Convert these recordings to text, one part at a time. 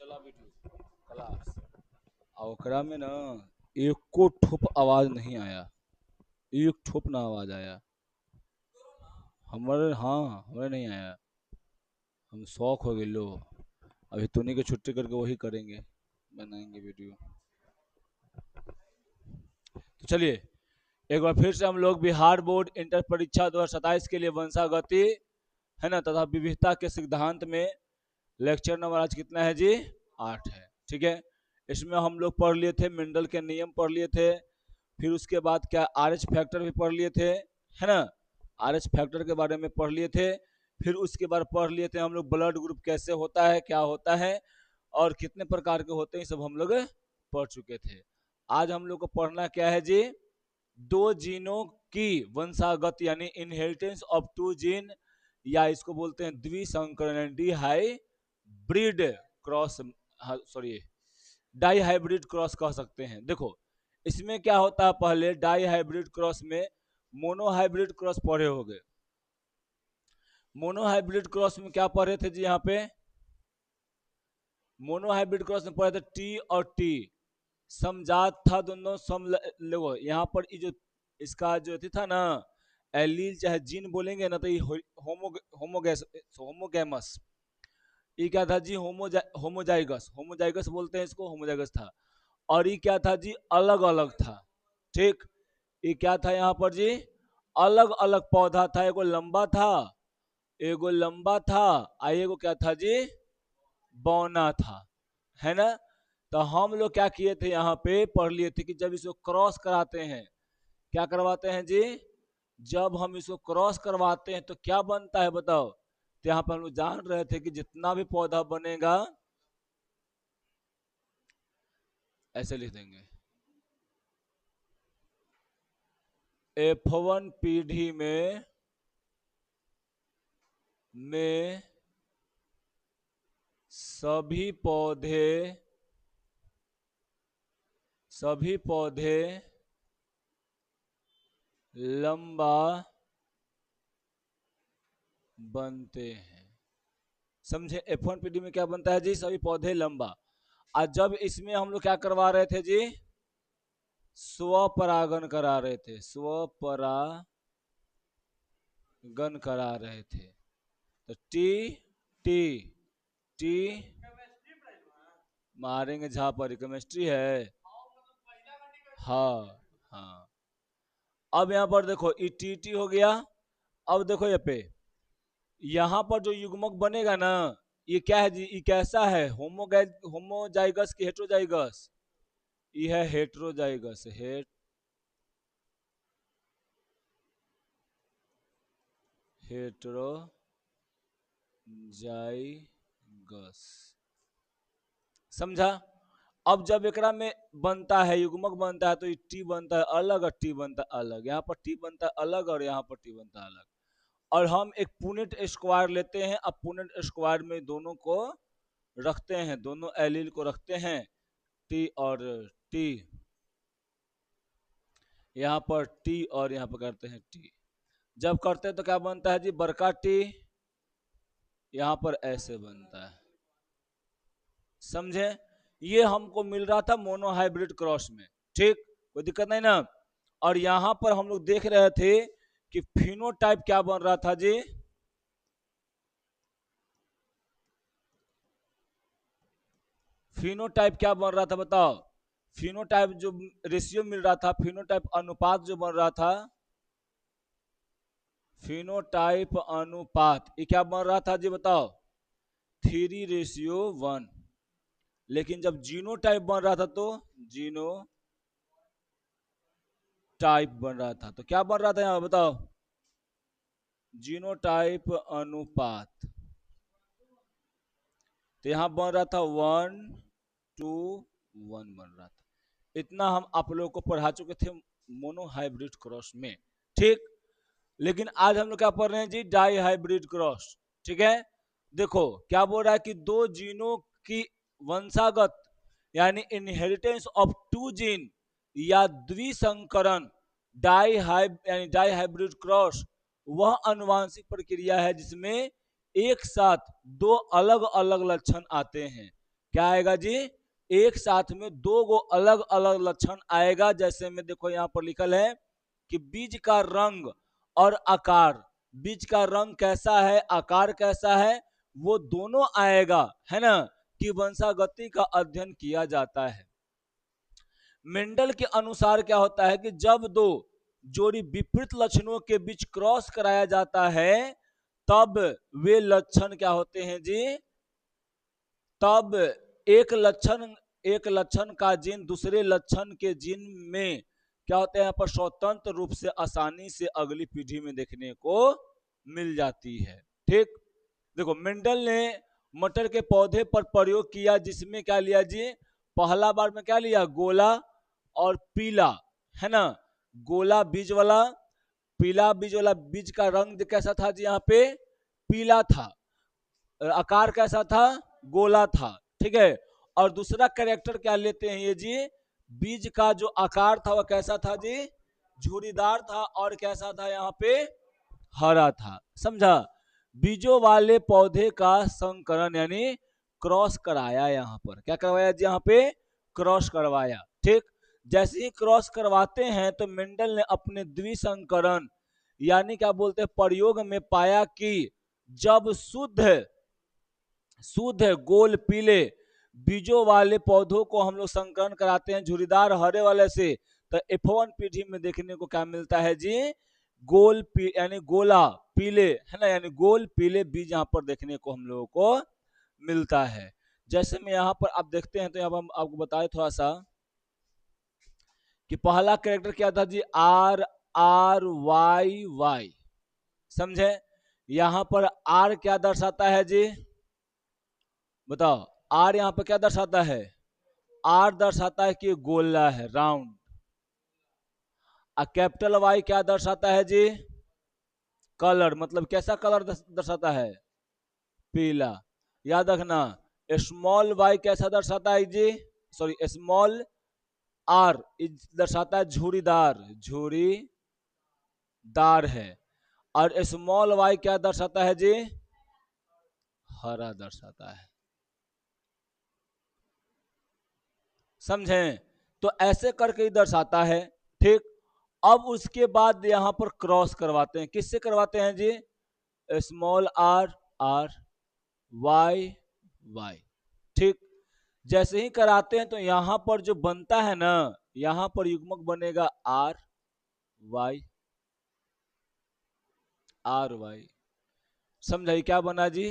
चला video class आ ओकरा में ना एको ठोप आवाज नहीं आया, एक ठोप ना आवाज आया हमारे। हाँ हमारे नहीं आया, हम शौक हो गए लो। अभी तूने की छुट्टी करके वही करेंगे, बनाएंगे वीडियो। तो चलिए एक बार फिर से हम लोग बिहार बोर्ड इंटर परीक्षा 2027 के लिए वंशागति है ना तथा विविधता के सिद्धांत में लेक्चर नंबर आज कितना है जी, 8 है। ठीक है, इसमें हम लोग पढ़ लिए थे मेंडल के नियम पढ़ लिए थे, फिर उसके बाद क्या आर एच फैक्टर भी पढ़ लिए थे, है ना, आर एच फैक्टर के बारे में पढ़ लिए थे। फिर उसके बाद पढ़ लिए थे हम लोग ब्लड ग्रुप कैसे होता है, क्या होता है और कितने प्रकार के होते हैं, सब हम लोग पढ़ चुके थे। आज हम लोग को पढ़ना क्या है जी, दो जीनों की वंशागत यानी इनहेरिटेंस ऑफ टू जीन, या इसको बोलते हैं द्विसंकरण dihybrid cross, sorry dihybrid cross कह सकते हैं। देखो इसमें क्या होता है, पहले डाई हाइब्रिड क्रॉस में मोनो हाइब्रिड क्रॉस पढ़े हो गए। मोनो हाइब्रिड क्रॉस में क्या पढ़े थे जी, यहाँ पे मोनो हाइब्रिड क्रॉस में पढ़े थे टी और टी समजात था दोनों सम। देखो यहाँ पर जो इसका जो था ना एलील चाहे जीन बोलेंगे ना तो ये होमोगैमस, ये क्या था जी, होमोजाइगस, होमोजाइगस बोलते हैं इसको, होमोजाइगस था। और ये क्या था जी, अलग अलग था। ठीक, ये क्या था यहाँ पर जी, अलग अलग पौधा था, एगो लंबा था, एगो लंबा था, एगो क्या था जी, बौना था, है ना। तो हम लोग क्या किए थे, यहाँ पे पढ़ लिए थे कि जब इसको क्रॉस कराते हैं, क्या करवाते हैं जी, जब हम इसको क्रॉस करवाते हैं तो क्या बनता है बताओ। तो यहाँ पर हम लोग जान रहे थे कि जितना भी पौधा बनेगा, ऐसे लिख देंगे F1 पीढ़ी में सभी पौधे लंबा बनते हैं। समझे, F1 पीढ़ी में क्या बनता है जी, सभी पौधे लंबा। और जब इसमें हम लोग क्या करवा रहे थे जी, स्वपरागन करा रहे थे, स्वपरागन करा रहे थे। तो टी टी टी मारेंगे झापर, केमिस्ट्री है। हाँ हाँ, अब यहाँ पर देखो ई टी टी हो गया। अब देखो ये पे, यहाँ पर जो युग्मक बनेगा ना, ये क्या है जी, ये कैसा है, होमोजाइगस की हेट्रोजाइगस, ये है हेट्रोजाइगस, हेट्रोजाइगस। समझा। अब जब एकरा में बनता है, युग्मक बनता है, तो ये टी बनता है अलग और टी बनता है अलग, यहाँ पर टी बनता है अलग और यहाँ पर टी बनता है अलग। और हम एक पुनेट स्क्वायर लेते हैं, अब पुनेट स्क्वायर में दोनों को रखते हैं, दोनों एलील को रखते हैं, टी और टी, यहाँ पर टी और यहाँ पर करते हैं टी। जब करते हैं तो क्या बनता है जी, बड़का टी, यहाँ पर ऐसे बनता है। समझे, ये हमको मिल रहा था मोनो हाइब्रिड क्रॉस में। ठीक, कोई दिक्कत नहीं ना। और यहाँ पर हम लोग देख रहे थे कि फिनोटाइप क्या बन रहा था जी, फिनोटाइप क्या बन रहा था बताओ, फिनोटाइप जो रेशियो मिल रहा था, फिनोटाइप अनुपात जो बन रहा था, फिनोटाइप अनुपात ये क्या बन रहा था जी बताओ, 3:1। लेकिन जब जीनोटाइप बन रहा था तो जीनोटाइप बन रहा था, तो क्या बन रहा था यहाँ बताओ, जीनोटाइप अनुपात। तो यहाँ बन रहा था 1:1 बन रहा था। इतना हम आप लोगों को पढ़ा चुके थे मोनो हाइब्रिड क्रॉस में। ठीक, लेकिन आज हम लोग क्या पढ़ रहे हैं जी, डाई हाइब्रिड क्रॉस। ठीक है, देखो क्या बोल रहा है कि दो जीनों की वंशागत यानी इनहेरिटेंस ऑफ टू जीन या द्विसंकरण डाई हाइब्रिड क्रॉस वह अनुवांशिक प्रक्रिया है जिसमें एक साथ दो अलग अलग लक्षण आते हैं। क्या आएगा जी, एक साथ में दो गो अलग अलग लक्षण आएगा। जैसे में देखो यहाँ पर लिखल है कि बीज का रंग और आकार, बीज का रंग कैसा है, आकार कैसा है, वो दोनों आएगा, है ना, कि वंशागति का अध्ययन किया जाता है। मेंडल के अनुसार क्या होता है कि जब दो जोड़ी विपरीत लक्षणों के बीच क्रॉस कराया जाता है, तब वे लक्षण क्या होते हैं जी, तब एक लक्षण का जीन दूसरे लक्षण के जीन में क्या होता है, यहाँ पर स्वतंत्र रूप से आसानी से अगली पीढ़ी में देखने को मिल जाती है। ठीक, देखो मेंडल ने मटर के पौधे पर प्रयोग किया, जिसमें क्या लिया जी, पहला बार में क्या लिया, गोला और पीला, है ना, गोला बीज वाला, पीला बीज वाला। बीज का रंग कैसा था जी, यहाँ पे पीला था, आकार कैसा था, गोला था, ठीक है। और दूसरा कैरेक्टर क्या लेते हैं ये जी, बीज का जो आकार था वह कैसा था जी, झुर्रीदार था, और कैसा था यहाँ पे, हरा था, समझा। बीजों वाले पौधे का संकरण यानी क्रॉस कराया, यहाँ पर क्या करवाया जी, यहाँ पे क्रॉस करवाया। ठीक, जैसे ही क्रॉस करवाते हैं तो मेंडल ने अपने द्विसंकरण यानी क्या बोलते हैं प्रयोग में पाया कि जब शुद्ध गोल पीले बीजों वाले पौधों को हम लोग संकरण कराते हैं झुर्रीदार हरे वाले से, तो F1 पीढ़ी में देखने को क्या मिलता है जी, गोल यानी गोला पीले, है ना, यानी गोल पीले बीज यहाँ पर देखने को हम लोगों को मिलता है। जैसे में यहाँ पर आप देखते हैं, तो यहाँ पर हम आपको बताए थोड़ा सा कि पहला कैरेक्टर क्या था जी, आर आर वाई वाई, समझे। यहाँ पर आर क्या दर्शाता है जी, बताओ, आर यहाँ पर क्या दर्शाता है, आर दर्शाता है कि गोला है, राउंड। और कैपिटल वाई क्या दर्शाता है जी, कलर, मतलब कैसा कलर दर्शाता है, पीला। याद रखना, स्मॉल वाई कैसा दर्शाता है जी, सॉरी स्मॉल आर दर्शाता है झुर्रीदार, झुर्रीदार है। और स्मॉल वाई क्या दर्शाता है जी, हरा दर्शाता है, समझें। तो ऐसे करके ही दर्शाता है। ठीक, अब उसके बाद यहां पर क्रॉस करवाते हैं, किससे करवाते हैं जी, small R R, Y Y. ठीक, जैसे ही कराते हैं तो यहां पर जो बनता है ना, यहां पर युग्मक बनेगा आर वाई, आर वाई, समझाइए क्या बना जी,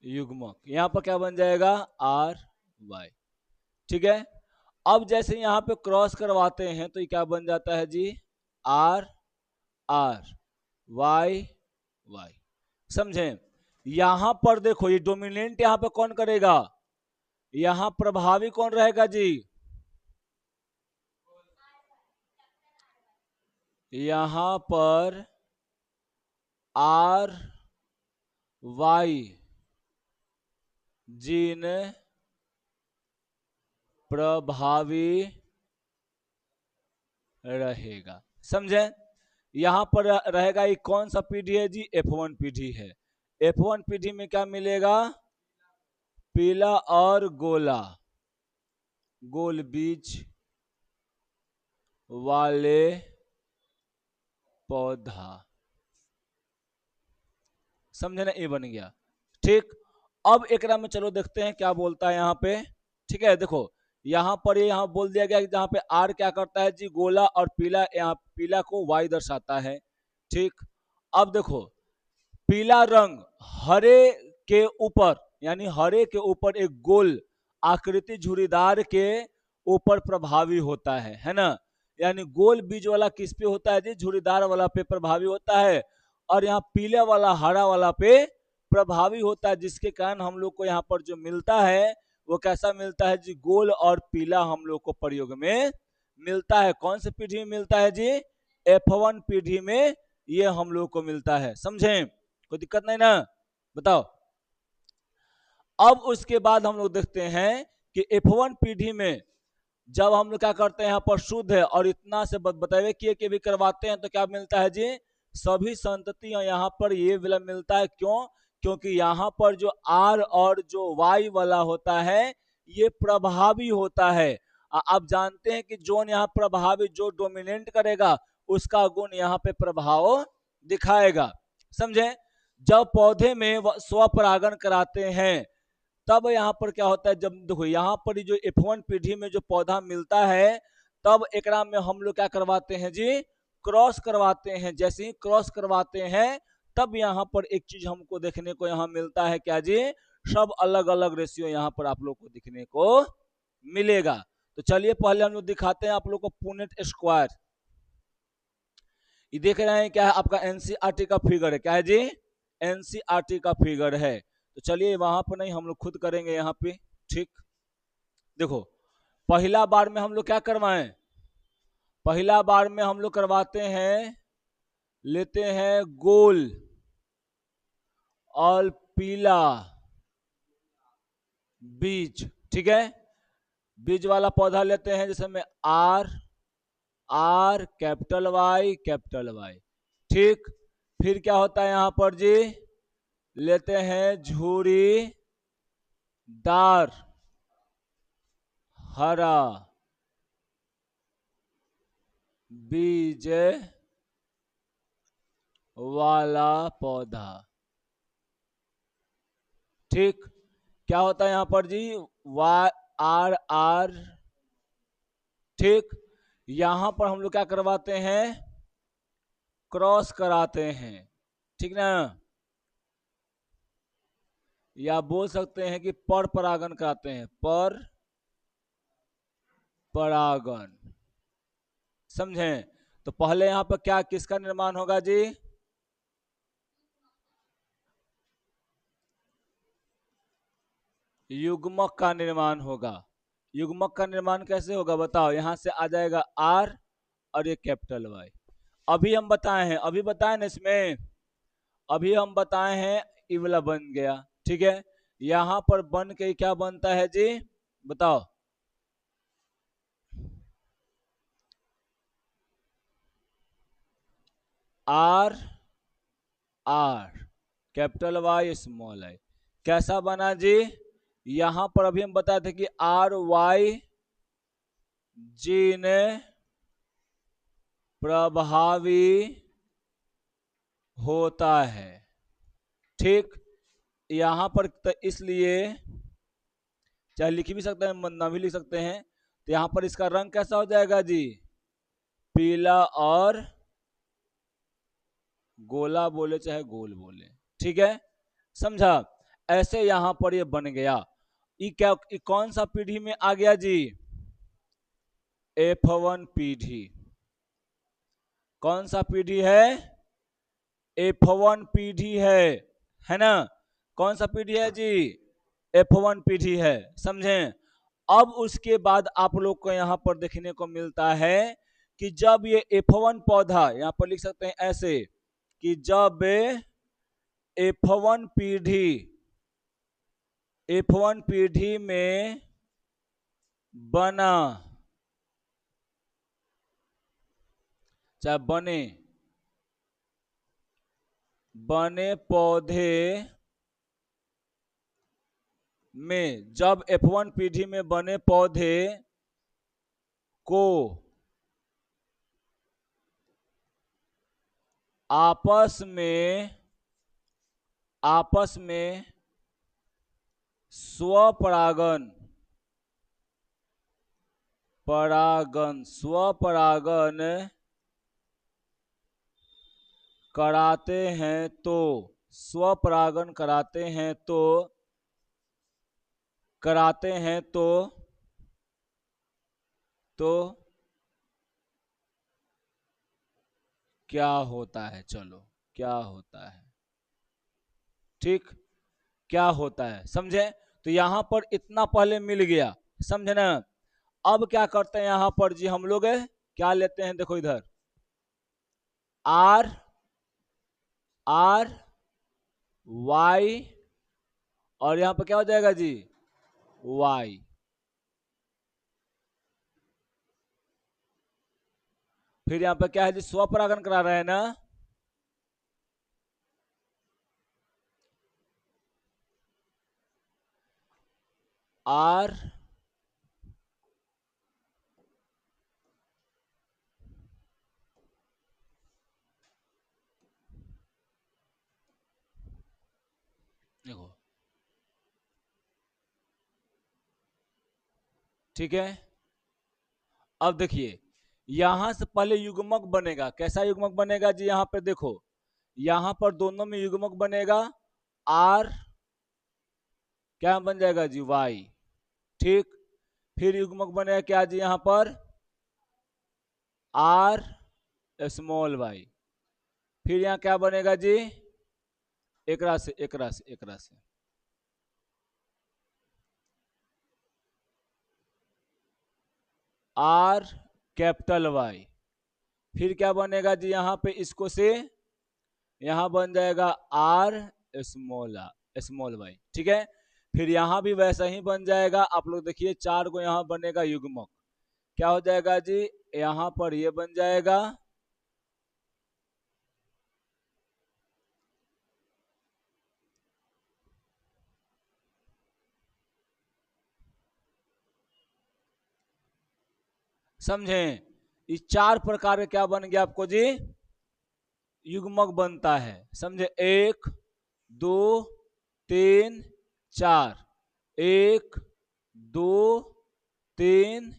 युग्मक। यहां पर क्या बन जाएगा, आर वाई, ठीक है। अब जैसे यहां पे क्रॉस करवाते हैं तो ये क्या बन जाता है जी, आर आर वाई वाई, समझे। यहां पर देखो ये डोमिनेंट यहां पे कौन करेगा, यहां प्रभावी कौन रहेगा जी, यहां पर आर वाई जीन प्रभावी रहेगा, समझे। यहां पर रहेगा ये कौन सा पीढ़ी है जी, F1 पीढ़ी है। F1 पीढ़ी में क्या मिलेगा, पीला और गोला, गोल बीज वाले पौधा, समझे ना, ये बन गया। ठीक, अब एक में चलो देखते हैं क्या बोलता है यहाँ पे। ठीक है, देखो यहाँ पर यहाँ बोल दिया गया कि जहाँ पे आर क्या करता है जी, गोला और पीला, यहाँ पीला को वाई दर्शाता है। ठीक, अब देखो पीला रंग हरे के ऊपर, यानी हरे के ऊपर एक गोल आकृति झुर्रीदार के ऊपर प्रभावी होता है ना, यानी गोल बीज वाला किस पे होता है जी, झुर्रीदार वाला पे प्रभावी होता है, और यहाँ पीले वाला हरा वाला पे प्रभावी होता है, जिसके कारण हम लोग को यहाँ पर जो मिलता है वो कैसा मिलता है जी, गोल और पीला हम लोग को प्रयोग में मिलता है। कौन से पीढ़ी में मिलता है जी, F1 पीढ़ी में ये हम लोग को मिलता है, समझे, कोई दिक्कत नहीं ना, बताओ। अब उसके बाद हम लोग देखते हैं कि F1 पीढ़ी में जब हम लोग क्या करते हैं, यहाँ पर शुद्ध है और इतना से बतावे किए के भी करवाते हैं, तो क्या मिलता है जी, सभी संततियां यहाँ पर ये विलय मिलता है। क्यों, क्योंकि यहाँ पर जो आर और जो वाई वाला होता है ये प्रभावी होता है। आप जानते हैं कि जोन यहाँ प्रभावी जो डोमिनेट करेगा उसका गुण यहाँ पे प्रभाव दिखाएगा। समझे? जब पौधे में स्वपरागण कराते हैं तब यहाँ पर क्या होता है, जब देखो यहाँ पर जो F1 पीढ़ी में जो पौधा मिलता है तब एकरा में हम लोग क्या करवाते हैं जी, क्रॉस करवाते हैं। जैसे ही क्रॉस करवाते हैं तब यहाँ पर एक चीज हमको देखने को यहाँ मिलता है, क्या जी, सब अलग अलग रेशियो यहाँ पर आप लोग को दिखने को मिलेगा। तो चलिए पहले हम लोग दिखाते हैं आप लोग को पुनेट स्क्वायर। ये देख रहे हैं क्या है, आपका एनसीईआरटी का फिगर है, क्या है जी, एनसीईआरटी का फिगर है। तो चलिए वहां पर नहीं, हम लोग खुद करेंगे यहाँ पे। ठीक, देखो पहला बार में हम लोग क्या करवाएं, पहला बार में हम लोग करवाते हैं, लेते हैं गोल और पीला बीज। ठीक है, बीज वाला पौधा लेते हैं, जैसे में R R capital Y capital Y. ठीक, फिर क्या होता है यहाँ पर जी, लेते हैं झूरी दार हरा बीज वाला पौधा। ठीक, क्या होता है यहाँ पर जी, वाई आर आर। ठीक, यहां पर हम लोग क्या करवाते हैं, क्रॉस कराते हैं। ठीक ना, या बोल सकते हैं कि पर परागण कराते हैं, पर परागण। समझें? तो पहले यहां पर क्या किसका निर्माण होगा जी, युग्मक का निर्माण होगा। युग्मक का निर्माण कैसे होगा बताओ, यहां से आ जाएगा आर और ये कैपिटल वाई। अभी हम बताए हैं, अभी बताए ना इसमें, अभी हम बताए हैं ई वाला बन गया। ठीक है, यहां पर बन के क्या बनता है जी, बताओ, R R capital Y small I. कैसा बना जी, यहां पर अभी हम बताए थे कि आर वाई जीन प्रभावी होता है। ठीक, यहां पर इसलिए चाहे लिख भी सकते हैं ना भी लिख सकते हैं, तो यहां पर इसका रंग कैसा हो जाएगा जी, पीला और गोला बोले चाहे गोल बोले। ठीक है, समझा? ऐसे यहां पर ये बन गया। ये क्या, ये कौन सा पीढ़ी में आ गया जी, F1 पीढ़ी। कौन सा पीढ़ी है, F1 पीढ़ी है ना? कौन सा पीढ़ी है जी, F1 पीढ़ी है। समझें? अब उसके बाद आप लोग को यहां पर देखने को मिलता है कि जब ये F1 पौधा, यहां पर लिख सकते हैं ऐसे कि जब F1 पीढ़ी, F1 पीढ़ी में बना, चाहे बने बने पौधे में, जब F1 पीढ़ी में बने पौधे को आपस में स्वपरागण स्वपरागण कराते हैं तो, स्वपरागण कराते हैं तो क्या होता है, चलो क्या होता है। ठीक, क्या होता है, समझे? तो यहां पर इतना पहले मिल गया, समझे ना? अब क्या करते हैं यहां पर जी, हम लोग क्या लेते हैं, देखो इधर आर आर वाई और यहां पर क्या हो जाएगा जी, वाई। फिर यहां पर क्या है जी, स्वपरागण करा रहे हैं ना, आर देखो, ठीक है। अब देखिए, यहां से पहले युग्मक बनेगा। कैसा युग्मक बनेगा जी? यहां पे देखो, यहां पर दोनों में युग्मक बनेगा आर, क्या बन जाएगा जी? वाई। ठीक। फिर युग्मक बनेगा क्या जी? यहां पर आर स्मॉल वाई। फिर यहां क्या बनेगा जी? एकरा से एकरा से एकरा से आर कैपिटल वाई। फिर क्या बनेगा जी? यहां पे इसको से यहां बन जाएगा आर स्मॉल वाई। ठीक है। फिर यहां भी वैसा ही बन जाएगा। आप लोग देखिए, चार को यहां बनेगा युग्मक। क्या हो जाएगा जी? यहां पर ये बन जाएगा समझे? इस चार प्रकार के क्या बन गया आपको जी? युग्मक बनता है। समझे? एक, दो, तीन, चार। एक, दो, तीन,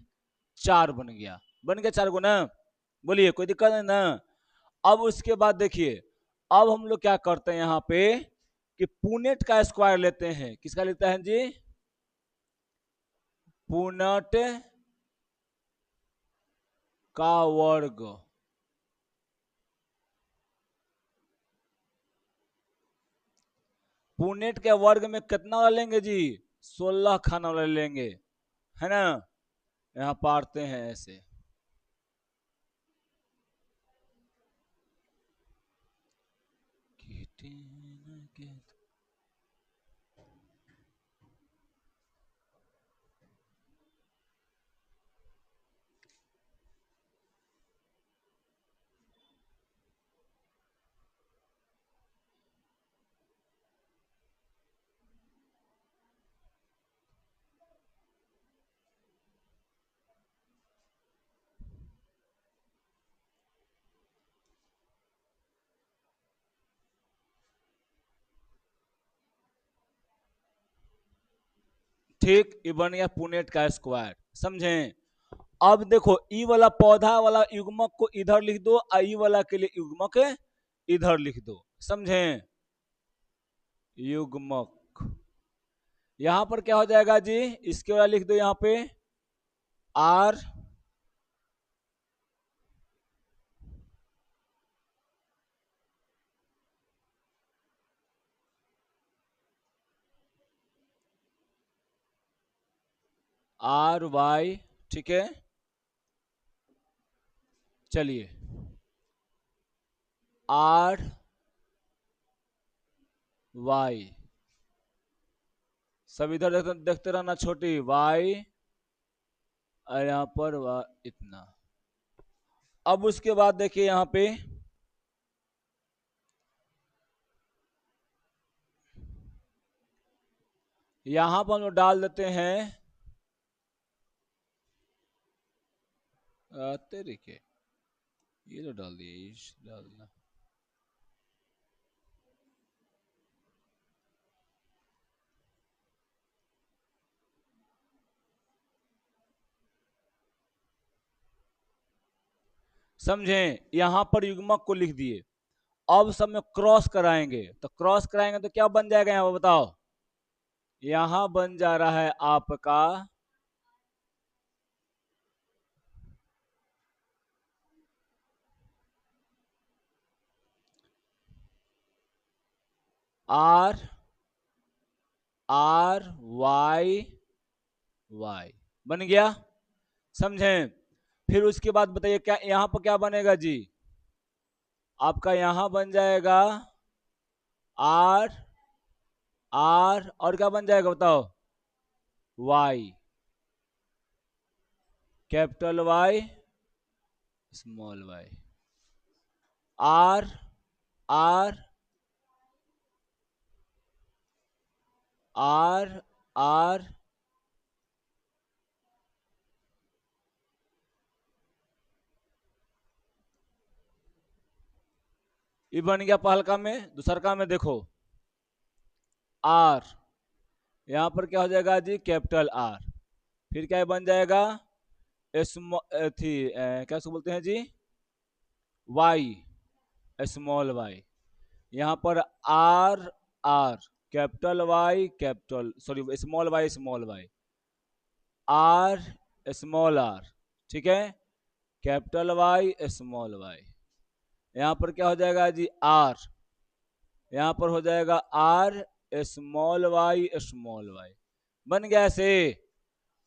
चार बन गया। बन गया चार को ना? बोलिए, कोई दिक्कत नहीं ना? अब उसके बाद देखिए, अब हम लोग क्या करते हैं यहां पे कि पुनेट का स्क्वायर लेते हैं। किसका लेता है जी? पुनट का वर्ग। पुनेट के वर्ग में कितना वाला लेंगे जी? 16 खाना वाला लेंगे, है ना? यहाँ पढ़ते हैं ऐसे। ठीक, ये बन गया पुनेट का स्क्वायर। समझे? अब देखो, ई वाला पौधा वाला युग्मक को इधर लिख दो, और ई वाला के लिए युग्मक इधर लिख दो। समझे? युग्मक यहां पर क्या हो जाएगा जी? इसके वाला लिख दो यहां पे आर आर वाई। ठीक है, चलिए, आर वाई। सब इधर देखते रहना, छोटी वाई, और यहाँ पर इतना। अब उसके बाद देखिए यहाँ पे यहाँ पर हम लोग डाल देते हैं तरीके, ये तो डाल दिए, डाल दिया। समझे? यहां पर युग्मक को लिख दिए। अब सब में क्रॉस कराएंगे, तो क्रॉस कराएंगे तो क्या बन जाएगा? यहाँ बताओ, यहां बन जा रहा है आपका आर आर वाई वाई। बन गया? समझे? फिर उसके बाद बताइए, क्या यहां पर क्या बनेगा जी? आपका यहां बन जाएगा आर आर, और क्या बन जाएगा बताओ? Y, capital Y, small Y. R R R R ये बन गया पहलका में। दूसरका में देखो आर, यहां पर क्या हो जाएगा जी, कैपिटल आर। फिर क्या बन जाएगा, क्या उसको बोलते हैं जी, वाई, स्मॉल वाई। यहां पर R R, capital Y capital, sorry small Y, R small R, ठीक है, कैपिटल वाई स्मॉल वाई। यहां पर क्या हो जाएगा जी, आर, यहां पर हो जाएगा आर स्मॉल वाई, बन गया ऐसे।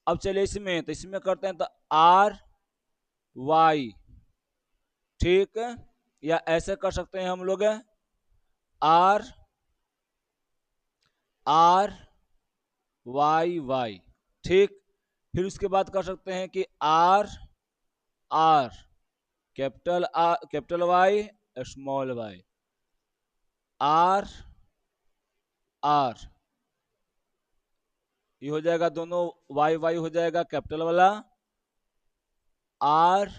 अब चलिए इसमें, तो इसमें करते हैं तो आर वाई, ठीक, या ऐसे कर सकते हैं हम लोग, आर आर वाई वाई, ठीक। फिर उसके बाद कर सकते हैं कि R R, capital Y small Y, R R, ये हो जाएगा दोनों, वाई वाई हो जाएगा कैपिटल वाला, आर,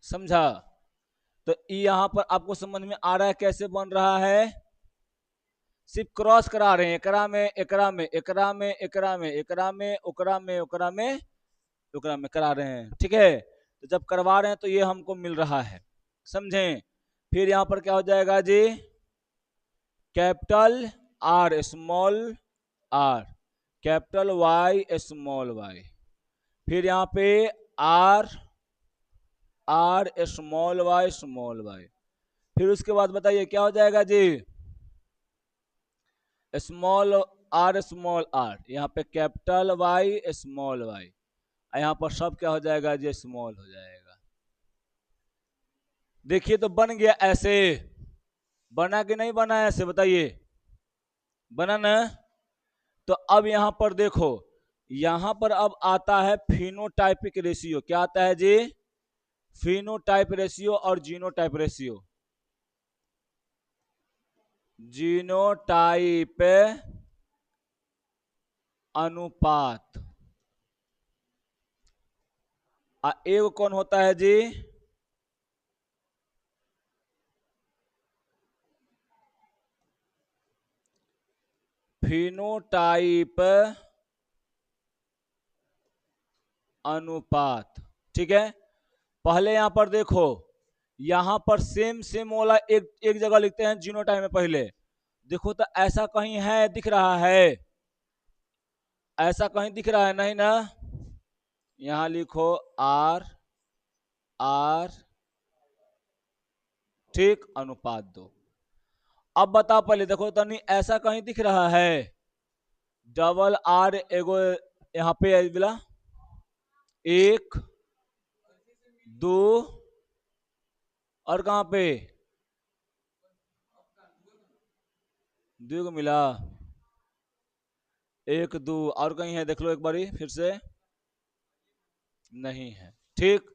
समझा। तो यहां पर आपको समझ में आ रहा है कैसे बन रहा है, सिर्फ क्रॉस करा रहे हैं, एकरा में एकरा में एकरा में एकरा में एकरा में ओकरा में ओकरा में ओकरा में करा रहे हैं, ठीक है। तो जब करवा रहे हैं तो ये हमको मिल रहा है, समझें। फिर यहां पर क्या हो जाएगा जी, capital R small R, capital Y small Y, फिर यहाँ पे आर आर स्मॉल वाई। फिर उसके बाद बताइए क्या हो जाएगा जी, स्मॉल आर, यहाँ पे कैपिटल वाई स्मॉल वाई, यहाँ पर सब क्या हो जाएगा जी, स्मॉल हो जाएगा। देखिए तो बन गया ऐसे, बना कि नहीं बना ऐसे, बताइए, बना ना। तो अब यहां पर देखो, यहां पर अब आता है फिनोटाइपिक रेशियो, क्या आता है जी, फिनोटाइप रेशियो और जीनोटाइप रेशियो। जीनोटाइप अनुपात, एक कौन होता है जी, फिनोटाइप अनुपात, ठीक है। पहले यहां पर देखो, यहां पर सेम वाला एक जगह लिखते हैं जीनोटाइप में पहले, देखो तो ऐसा कहीं है, दिख रहा है, ऐसा कहीं दिख रहा है नहीं ना। यहां लिखो आर आर, ठीक, अनुपात दो। अब बताओ पहले देखो तो नहीं, ऐसा कहीं दिख रहा है, डबल आर एगो यहाँ पे बोला, एक दो, और कहां पे दो को मिला, एक दो, और कहीं है देख लो एक बारी फिर से, नहीं है, ठीक।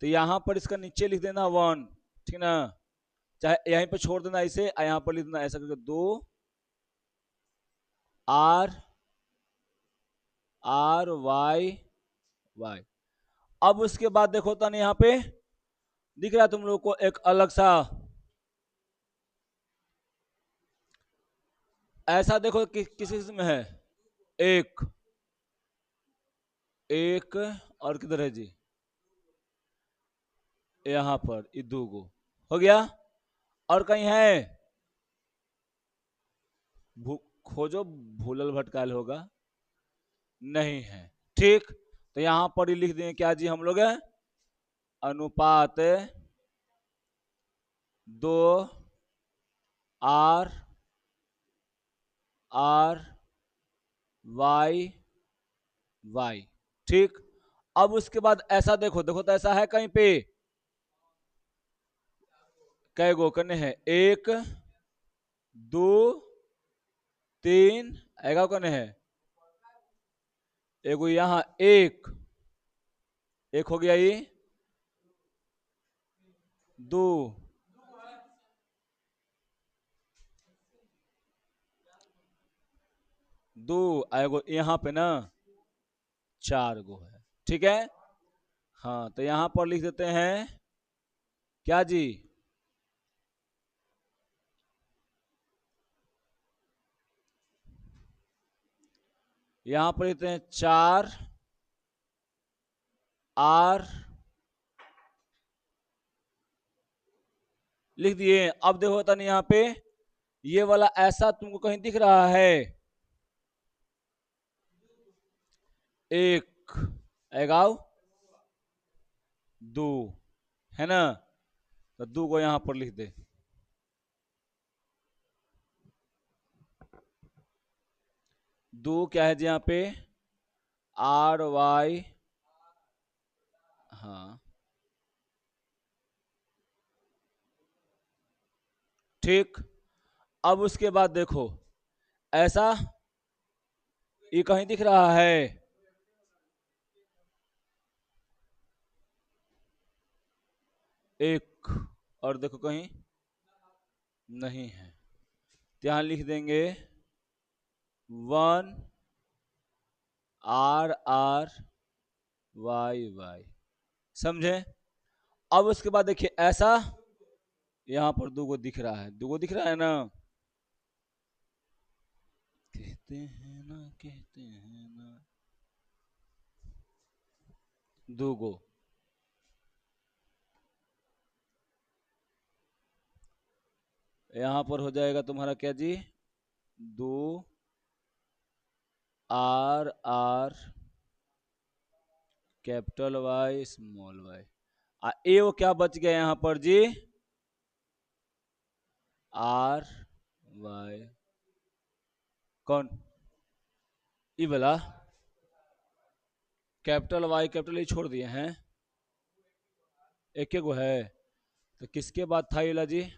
तो यहां पर इसका नीचे लिख देना वन, ठीक ना, चाहे यहीं पर छोड़ देना इसे, यहां पर लिख देना ऐसा करके दो, आर आर वाई वाई। अब उसके बाद देखो तो यहाँ पे दिख रहा है तुम लोग को एक अलग सा, ऐसा देखो किस में है, एक एक, और किधर है जी, यहाँ पर ये दो गो हो गया, और कहीं है, खोजो, भूलल भटकाल होगा, नहीं है, ठीक। तो यहां पर ही लिख देंगे क्या जी हम लोग, अनुपात दो आर आर वाई वाई, ठीक। अब उसके बाद ऐसा देखो, देखो तो ऐसा है कहीं पे, कै गो करने हैं, एक दो तीन, आएगा कौन है, एगो यहाँ एक हो गया, ये दो, दो आएगो यहाँ पे ना, चार गो है, ठीक है। हाँ तो यहाँ पर लिख देते हैं क्या जी? यहां पर लिखते हैं 4 आर, लिख दिए। अब देखो तन यहाँ पे ये वाला ऐसा तुमको कहीं दिख रहा है? एक एगाव दो, है ना? तो दो को यहां पर लिख दे। दो क्या है जी यहाँ पे? आर वाई, हाँ ठीक। अब उसके बाद देखो ऐसा ये कहीं दिख रहा है? एक, और देखो कहीं नहीं है, तो यहां लिख देंगे 1 आर आर वाई वाई, समझे? अब उसके बाद देखिए ऐसा यहां पर दो को दिख रहा है, दो को दिख रहा है ना? कहते हैं ना, कहते हैं ना, दो गो। यहां पर हो जाएगा तुम्हारा क्या जी? दो R R capital Y small Y, ए वो क्या बच गया यहाँ पर जी? आर वाई, कौन? ई वाला कैपिटल वाई कैपिटल ई छोड़ दिए हैं, एक एक है। तो किसके बाद था ये जी?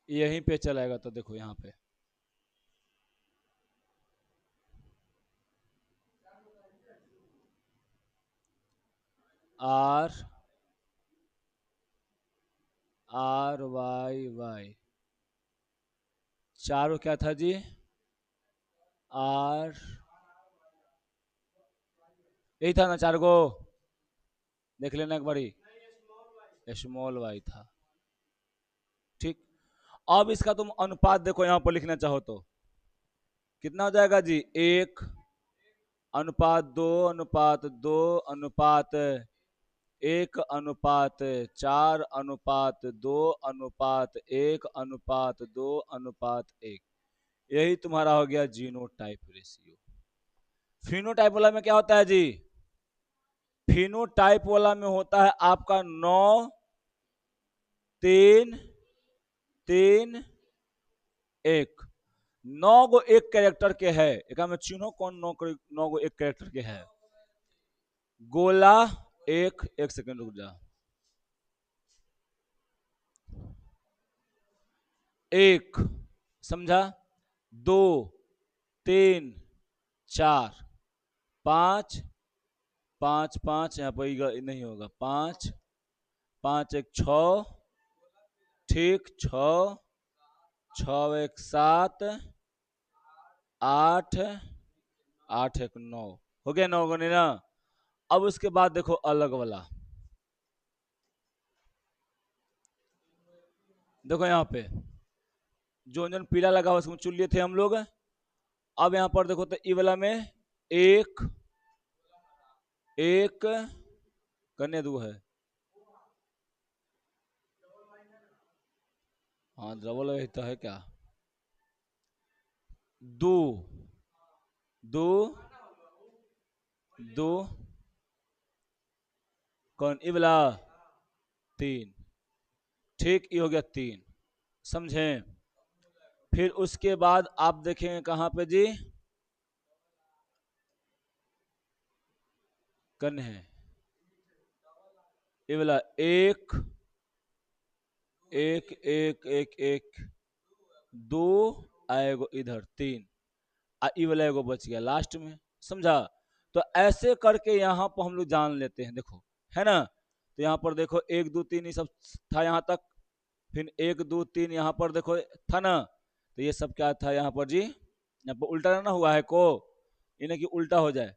यहीं पे चलाएगा, तो देखो यहाँ पे आर आर वाई वाई, चारों क्या था जी? आर, यही था ना चार गो? देख लेना एक बारी, स्मॉल वाई था, ठीक। अब इसका तुम अनुपात देखो यहाँ पर लिखना चाहो तो कितना हो जाएगा जी? 1 अनुपात 2 अनुपात 2 अनुपात 1 अनुपात 4 अनुपात 2 अनुपात 1 अनुपात 2 अनुपात 1, यही तुम्हारा हो गया जीनोटाइप रेशियो। फिनोटाइप वाला में क्या होता है जी? फिनोटाइप वाला में होता है आपका 9 3 3 1, 9 गो एक कैरेक्टर के है, एक में चिन्हो कौन 9 गो एक कैरेक्टर के है? गोला, एक सेकंड रुक जा, एक, समझा? 2 3 4 5 5 5, यहाँ पर नहीं होगा, 5 5 1 6, ठीक, 6 6 1 7 8 8 1 9, हो गया 9 गुने ना? अब उसके बाद देखो अलग वाला, देखो यहाँ पे जो जो पीला लगा हुआ उसको चुन लिए थे हम लोग। अब यहाँ पर देखो तो ई वाला में एक एक कन्या दो है, हाँ डबल रहता है क्या? दो दो दो, कौन? ई वाला 3, ठीक, ये हो गया 3, समझे? फिर उसके बाद आप देखेंगे कहां पे जी? कन है ये वाला एक एक एक एक एक, दो आएगो इधर 3, ई वाला एगो बच गया लास्ट में, समझा? तो ऐसे करके यहाँ पर हम लोग जान लेते हैं, देखो है ना? तो यहाँ पर देखो 1 2 3 ये सब था यहाँ तक, फिर 1 2 3 यहाँ पर देखो था ना? तो ये सब क्या था यहाँ पर जी? यहाँ पर उल्टा ना हुआ है को, इन्हें कि उल्टा हो जाए।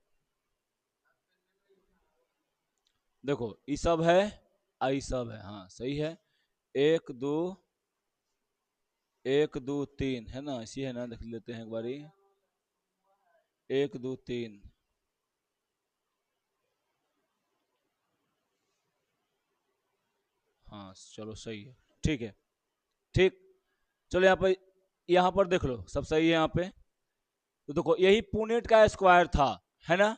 देखो ई सब है, आई सब है, हाँ सही है। एक दो, एक दो तीन है ना, ऐसी है ना, देख लेते हैं एक बारी। एक दो तीन, हाँ चलो सही है, ठीक है, ठीक। चलो यहाँ पर देख लो, सब सही है यहाँ पे। तो देखो यही पुनेट का स्क्वायर था, है ना।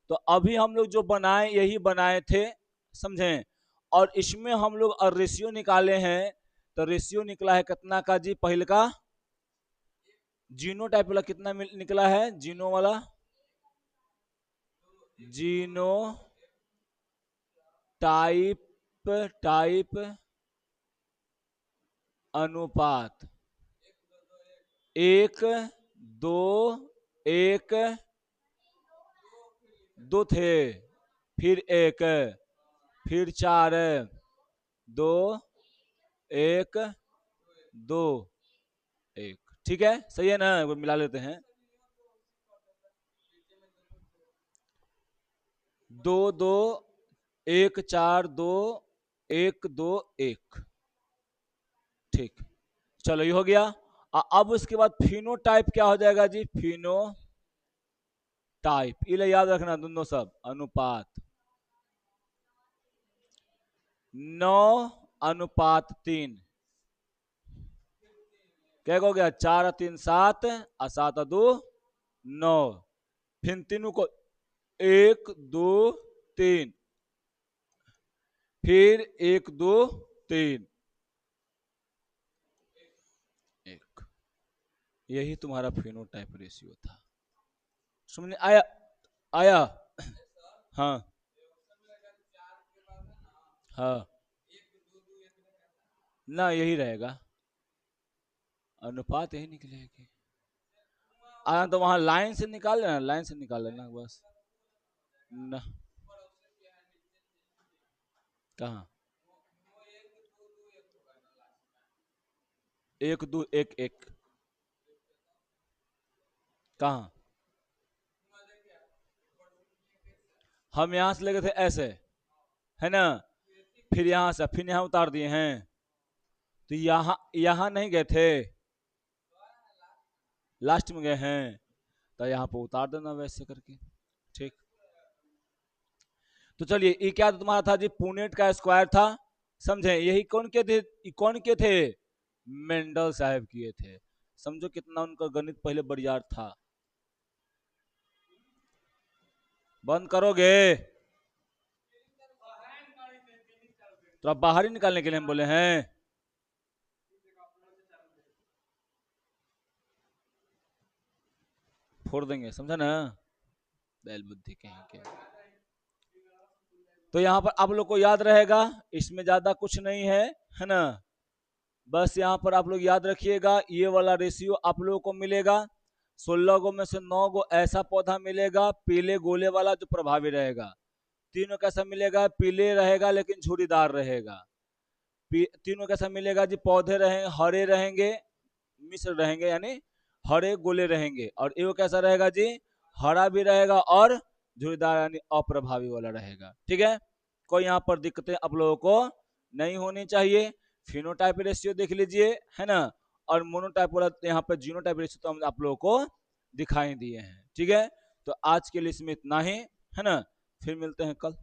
तो अभी हम लोग जो बनाए यही बनाए थे, समझे। और इसमें हम लोग रेशियो निकाले हैं, तो रेशियो निकला है कितना का जी, पहले का जीनो टाइप वाला कितना निकला है, जीनो वाला, जीनो टाइप, टाइप अनुपात, एक दो एक, दो थे, फिर एक, फिर चार, दो एक, दो एक, ठीक है, सही है ना, वो मिला लेते हैं। दो दो एक, चार दो, एक दो एक, ठीक। चलो ये हो गया। अब उसके बाद फिनो टाइप क्या हो जाएगा जी, फिनो टाइप, ये याद रखना दोनों सब, अनुपात 9:3, क्या हो गया, 4 3 7 और 7 2 9, फिर तीनों को 1 2 3, फिर 1 2 3 1, यही तुम्हारा फिनोटाइप रेशियो था। समझ आया, आया, हाँ हाँ, ना यही रहेगा, अनुपात यही निकलेगी। तो वहां लाइन से निकाल लेना, लाइन से निकाल लेना बस ना। कहाँ, एक दो एक एक, कहाँ, हम यहां से लेके थे ऐसे, है ना, फिर यहां से फिर यहां उतार दिए हैं, तो यहाँ यहाँ नहीं गए थे, लास्ट में गए हैं, तो यहाँ पे उतार देना वैसे करके, ठीक। तो चलिए ये क्या तुम्हारा था जी, पुनेट का स्क्वायर था, समझे। यही कौन के थे, कौन के थे, मेंडल साहब किए थे। समझो कितना उनका गणित पहले बढ़िया था। बंद करोगे, तो आप बाहर ही निकालने के लिए हम बोले हैं। फोड़ देंगे, समझा ना, बैल बुद्धि कहीं के। तो यहाँ पर आप लोग को याद रहेगा, इसमें ज्यादा कुछ नहीं है ना। बस यहाँ पर आप लोग याद रखिएगा, ये वाला रेशियो आप लोगों को मिलेगा। 16 गो में से 9 गो ऐसा पौधा मिलेगा पीले गोले वाला जो प्रभावी रहेगा। तीनों कैसा मिलेगा, पीले रहेगा लेकिन झुरीदार रहेगा। तीनों कैसा मिलेगा जी, पौधे रहेंगे हरे रहेंगे, मिश्र रहेंगे यानी हरे गोले रहेंगे। और ये कैसा रहेगा जी, हरा भी रहेगा और झुरीदार यानी अप्रभावी वाला रहेगा, ठीक है। कोई यहाँ पर दिक्कतें आप लोगों को नहीं होनी चाहिए। फिनोटाइप रेशियो देख लीजिए, है ना। और मोनोटाइप वाला यहाँ पर जीनोटाइप रेशियो तो हम आप लोगों को दिखाई दिए हैं, ठीक है। तो आज के लिए इसमें इतना ही, है ना, फिर मिलते हैं कल।